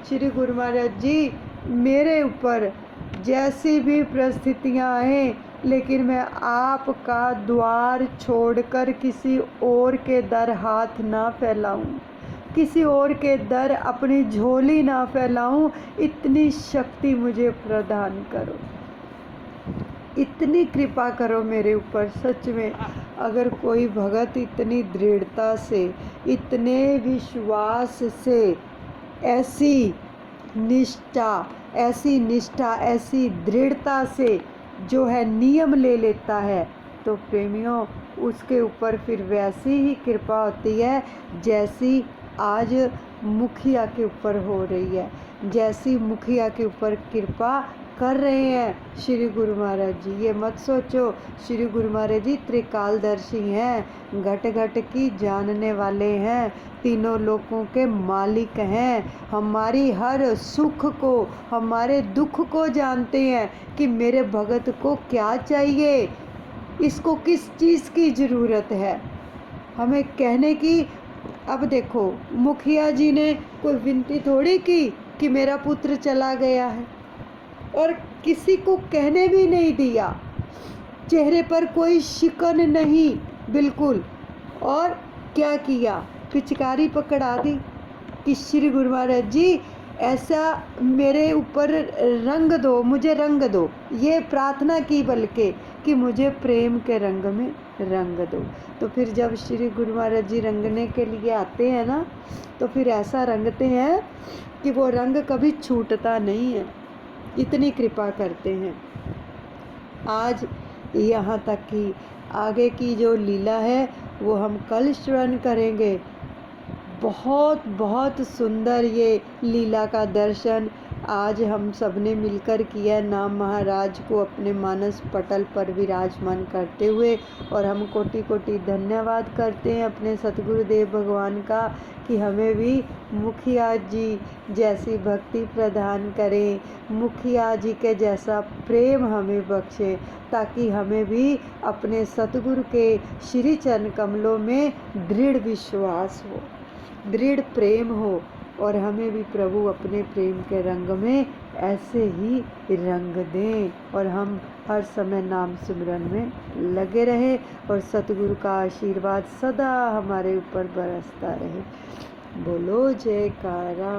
श्री गुरु महाराज जी, मेरे ऊपर जैसी भी परिस्थितियाँ आएँ, लेकिन मैं आपका द्वार छोड़कर किसी और के दर हाथ ना फैलाऊं, किसी और के दर अपनी झोली ना फैलाऊं। इतनी शक्ति मुझे प्रदान करो, इतनी कृपा करो मेरे ऊपर। सच में अगर कोई भगत इतनी दृढ़ता से, इतने विश्वास से, ऐसी निष्ठा, ऐसी दृढ़ता से जो है नियम ले लेता है, तो प्रेमियों उसके ऊपर फिर वैसी ही कृपा होती है जैसी आज मुखिया के ऊपर हो रही है, जैसी मुखिया के ऊपर कृपा कर रहे हैं श्री गुरु महाराज जी। ये मत सोचो, श्री गुरु महाराज जी त्रिकालदर्शी हैं, घट घट की जानने वाले हैं, तीनों लोकों के मालिक हैं, हमारी हर सुख को, हमारे दुख को जानते हैं कि मेरे भगत को क्या चाहिए, इसको किस चीज़ की ज़रूरत है, हमें कहने की। अब देखो, मुखिया जी ने कोई विनती थोड़ी की कि मेरा पुत्र चला गया है, और किसी को कहने भी नहीं दिया, चेहरे पर कोई शिकन नहीं बिल्कुल। और क्या किया, पिचकारी पकड़ा दी कि श्री गुरु महाराज जी ऐसा मेरे ऊपर रंग दो, मुझे रंग दो। ये प्रार्थना की बल्कि कि मुझे प्रेम के रंग में रंग दो। तो फिर जब श्री गुरु महाराज जी रंगने के लिए आते हैं ना, तो फिर ऐसा रंगते हैं कि वो रंग कभी छूटता नहीं है, इतनी कृपा करते हैं। आज यहाँ तक कि आगे की जो लीला है वो हम कल श्रवण करेंगे। बहुत बहुत सुंदर ये लीला का दर्शन आज हम सब ने मिलकर किया, नाम महाराज को अपने मानस पटल पर विराजमान करते हुए। और हम कोटि कोटि धन्यवाद करते हैं अपने सतगुरुदेव भगवान का कि हमें भी मुखिया जी जैसी भक्ति प्रदान करें, मुखिया जी के जैसा प्रेम हमें बख्शे, ताकि हमें भी अपने सतगुरु के श्री चरण कमलों में दृढ़ विश्वास हो, दृढ़ प्रेम हो, और हमें भी प्रभु अपने प्रेम के रंग में ऐसे ही रंग दें, और हम हर समय नाम सिमरन में लगे रहे, और सतगुरु का आशीर्वाद सदा हमारे ऊपर बरसता रहे। बोलो जयकारा,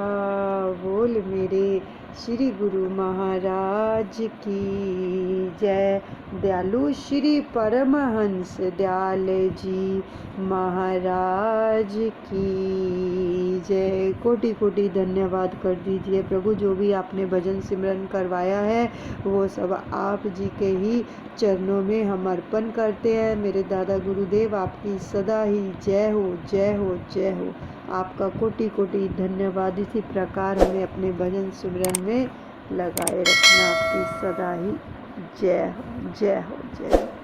बोल मेरे श्री गुरु महाराज की जय। दयालु श्री परमहंस दयाल जी महाराज की जय। कोटि कोटि धन्यवाद कर दीजिए प्रभु। जो भी आपने भजन सिमरन करवाया है वो सब आप जी के ही चरणों में हम अर्पण करते हैं। मेरे दादा गुरुदेव आपकी सदा ही जय हो, जय हो, जय हो। आपका कोटि कोटि धन्यवाद। इसी प्रकार हमें अपने भजन सिमरन में लगाए रखना। आपकी सदा ही जय हो, जय हो, जय हो।